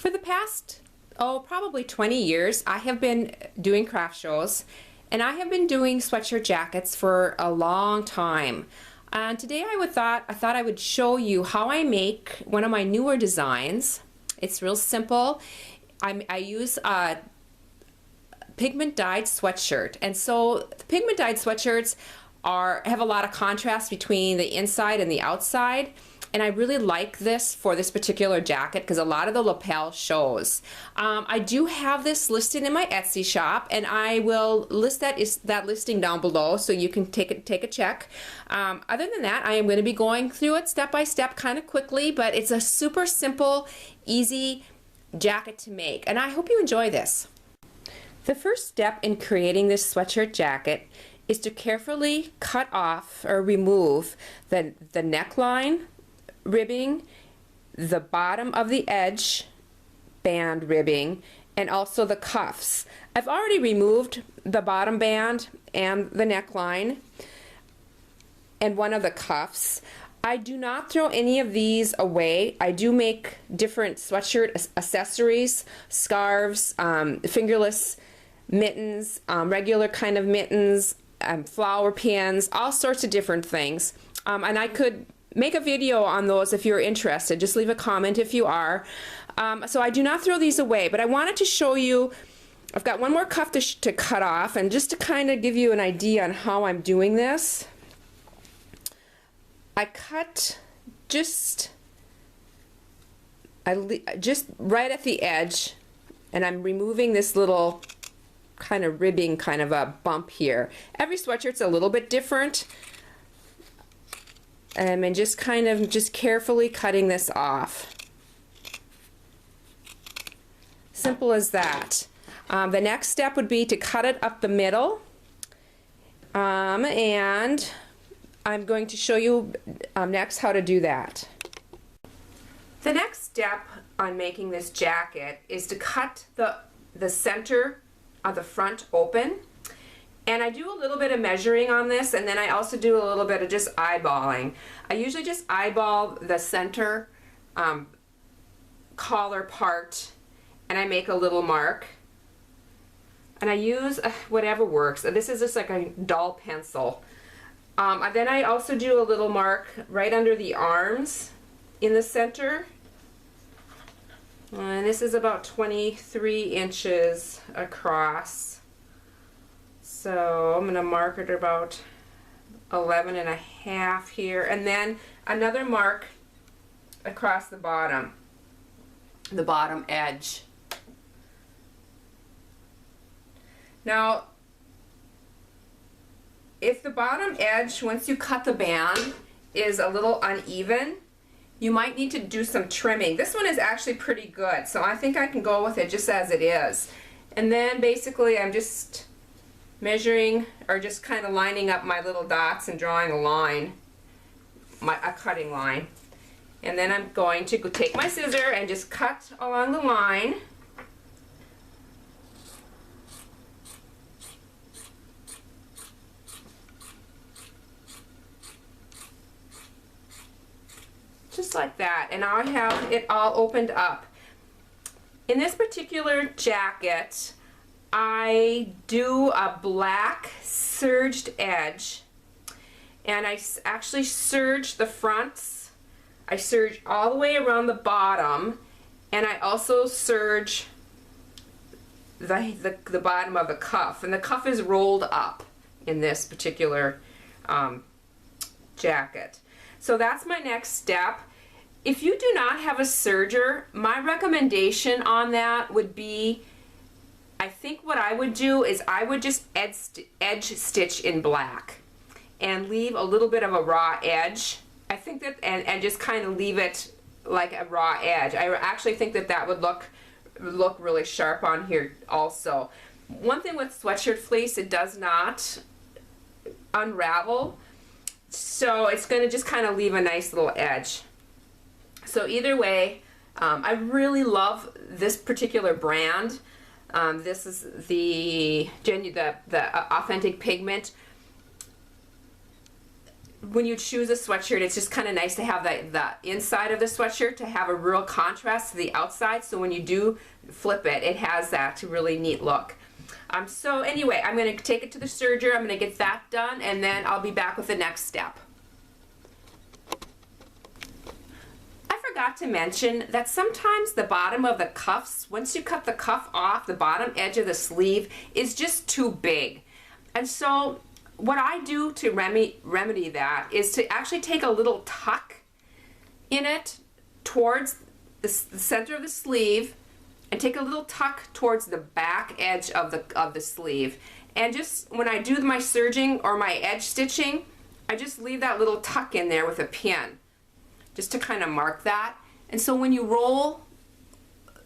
For the past, probably 20 years, I have been doing craft shows, and I have been doing sweatshirt jackets for a long time. And today I thought I would show you how I make one of my newer designs. It's real simple. I use a pigment dyed sweatshirt, and so the pigment dyed sweatshirts have a lot of contrast between the inside and the outside. And I really like this for this particular jacket because a lot of the lapel shows. I do have this listed in my Etsy shop, and I will list that listing down below so you can take a check. Other than that, I am going to be going through it step by step kind of quickly, but it's a super simple, easy jacket to make, and I hope you enjoy this. The first step in creating this sweatshirt jacket is to carefully cut off or remove the neckline ribbing, the bottom of the edge band ribbing, and also the cuffs. I've already removed the bottom band and the neckline and one of the cuffs. I do not throw any of these away. I do make different sweatshirt accessories, scarves, fingerless mittens, regular kind of mittens, flower pins, all sorts of different things. And I could make a video on those if you're interested. Just leave a comment if you are. So I do not throw these away, but I wanted to show you, I've got one more cuff to cut off, and just to kind of give you an idea on how I'm doing this, I cut just right at the edge, and I'm removing this little kind of ribbing, kind of a bump here. Every sweatshirt's a little bit different. And just carefully cutting this off. Simple as that. The next step would be to cut it up the middle, and I'm going to show you next how to do that. The next step on making this jacket is to cut the center of the front open. And I do a little bit of measuring on this, and then I also do a little bit of just eyeballing. I usually just eyeball the center collar part, and I make a little mark. And I use whatever works. This is just like a dull pencil. And then I also do a little mark right under the arms in the center. And this is about 23 inches across. So I'm going to mark it about 11 and a half here, and then another mark across the bottom edge. Now, if the bottom edge, once you cut the band, is a little uneven, you might need to do some trimming. This one is actually pretty good, so I think I can go with it just as it is. And then basically I'm just measuring, or just kind of lining up my little dots and drawing a line, a cutting line. And then I'm going to take my scissor and just cut along the line. Just like that, and now I have it all opened up. In this particular jacket, I do a black serged edge, and I actually serge the fronts. I serge all the way around the bottom, and I also serge the bottom of the cuff, and the cuff is rolled up in this particular jacket. So that's my next step. If you do not have a serger, my recommendation on that would be, I think what I would do is I would just edge stitch in black and leave a little bit of a raw edge. I think that, and just kind of leave it like a raw edge. I actually think that would look really sharp on here also. One thing with sweatshirt fleece, it does not unravel, so it's going to just kind of leave a nice little edge. So either way, I really love this particular brand. This is the Authentic Pigment. when you choose a sweatshirt, it's just kind of nice to have the inside of the sweatshirt to have a real contrast to the outside, so when you do flip it, it has that really neat look. So anyway, I'm going to take it to the serger, I'm going to get that done, and then I'll be back with the next step. I forgot to mention that sometimes the bottom of the cuffs, once you cut the cuff off, the bottom edge of the sleeve is just too big. And so what I do to remedy that is to actually take a little tuck in it towards the center of the sleeve, and take a little tuck towards the back edge of the sleeve. And just when I do my serging or my edge stitching, I just leave that little tuck in there with a pin, just to kind of mark that. And so when you roll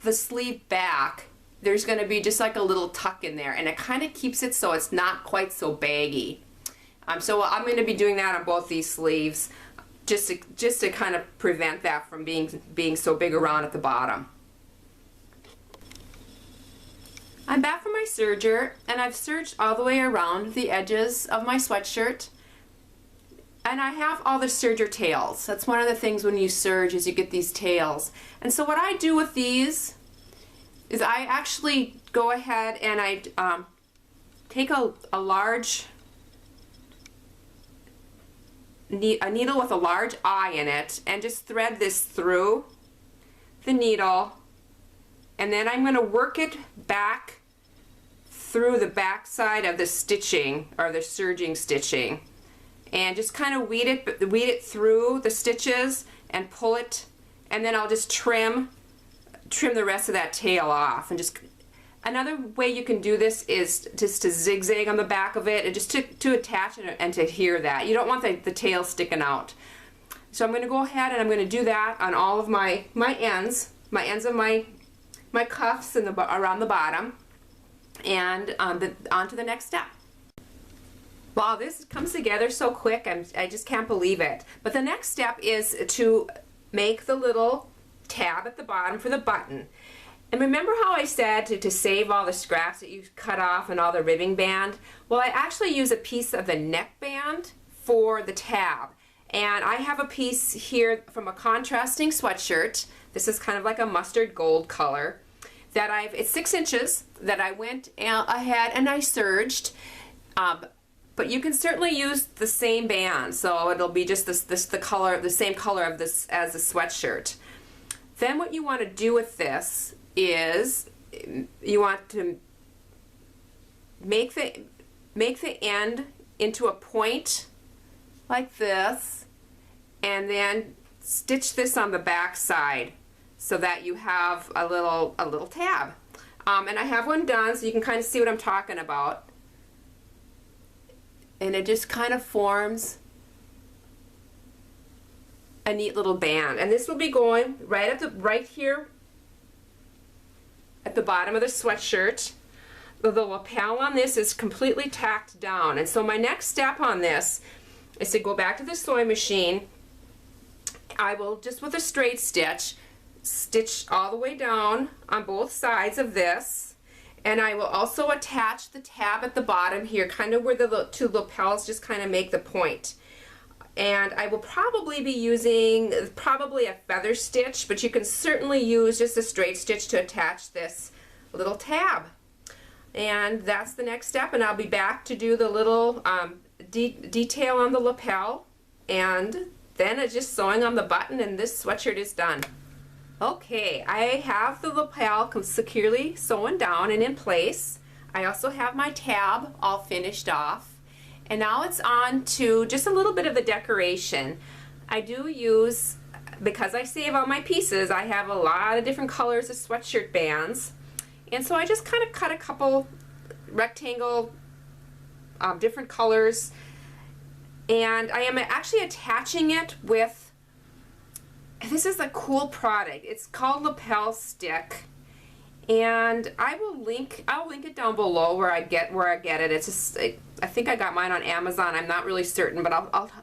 the sleeve back, there's going to be just like a little tuck in there, and it kind of keeps it so it's not quite so baggy. So I'm going to be doing that on both these sleeves, just to kind of prevent that from being so big around at the bottom. I'm back from my serger, and I've serged all the way around the edges of my sweatshirt, and I have all the serger tails. That's one of the things when you serge, is you get these tails. And so what I do with these is I actually go ahead and I take a large needle with a large eye in it, and just thread this through the needle, and then I'm going to work it back through the back side of the stitching, or the serging stitching, and just kind of weed it through the stitches and pull it, and then I'll just trim the rest of that tail off. And just another way you can do this is just to zigzag on the back of it, and just to attach it and to adhere that. You don't want the tail sticking out. So I'm going to go ahead and I'm going to do that on all of my ends of my cuffs and around the bottom, and on to the next step. Wow, this comes together so quick, I just can't believe it. But the next step is to make the little tab at the bottom for the button. And remember how I said to save all the scraps that you cut off and all the ribbing band? Well, I actually use a piece of the neck band for the tab. And I have a piece here from a contrasting sweatshirt. This is kind of like a mustard gold color. It's 6 inches that I went ahead and I serged. But you can certainly use the same band, so it'll be just the same color of this as the sweatshirt. Then what you want to do with this is you want to make the end into a point like this, and then stitch this on the back side so that you have a little tab. And I have one done, so you can kind of see what I'm talking about. And it just kind of forms a neat little band. And this will be going right here at the bottom of the sweatshirt. The lapel on this is completely tacked down. And so my next step on this is to go back to the sewing machine. I will, just with a straight stitch, stitch all the way down on both sides of this. And I will also attach the tab at the bottom here, kind of where the two lapels just kind of make the point. And I will probably be using a feather stitch, but you can certainly use just a straight stitch to attach this little tab. And that's the next step, and I'll be back to do the little detail on the lapel, and then it's just sewing on the button, and this sweatshirt is done. Okay, I have the lapel securely sewn down and in place. I also have my tab all finished off. And now it's on to just a little bit of the decoration. I do use, because I save all my pieces, I have a lot of different colors of sweatshirt bands. And so I just kind of cut a couple rectangle different colors. And I am actually attaching it with, this is a cool product. It's called Lapel Stick, and I'll link it down below where I get it. It's just I think I got mine on Amazon. I'm not really certain, but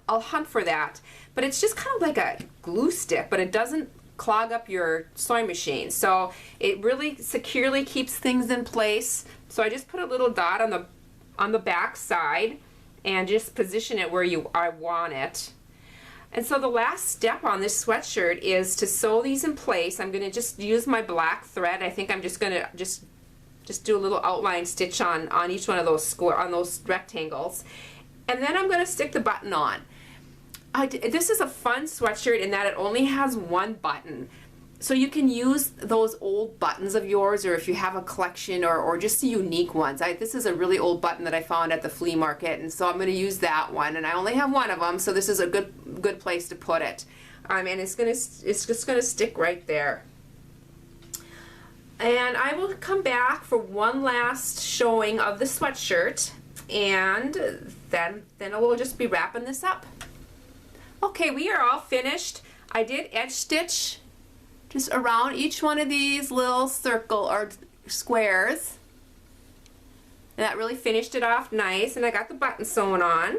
I'll hunt for that. But it's just kind of like a glue stick, but it doesn't clog up your sewing machine. So it really securely keeps things in place. So I just put a little dot on the back side, and just position it where I want it. And so the last step on this sweatshirt is to sew these in place. I'm going to just use my black thread. I think I'm just going to just do a little outline stitch on each one of those those rectangles. And then I'm going to stick the button on. This is a fun sweatshirt in that it only has one button. So you can use those old buttons of yours, or if you have a collection, or just the unique ones. This is a really old button that I found at the flea market, and so I'm going to use that one. And I only have one of them, so this is a good place to put it. And it's just going to stick right there. And I will come back for one last showing of the sweatshirt, and then we'll just be wrapping this up. Okay, we are all finished. I did edge stitch just around each one of these little circle or squares. And that really finished it off nice, and I got the button sewn on.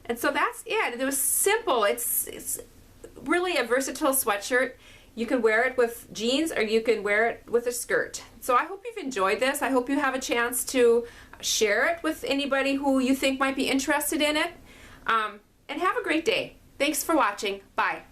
And so that's it. It was simple. It's really a versatile sweatshirt. You can wear it with jeans, or you can wear it with a skirt. So I hope you've enjoyed this. I hope you have a chance to share it with anybody who you think might be interested in it. And have a great day. Thanks for watching. Bye.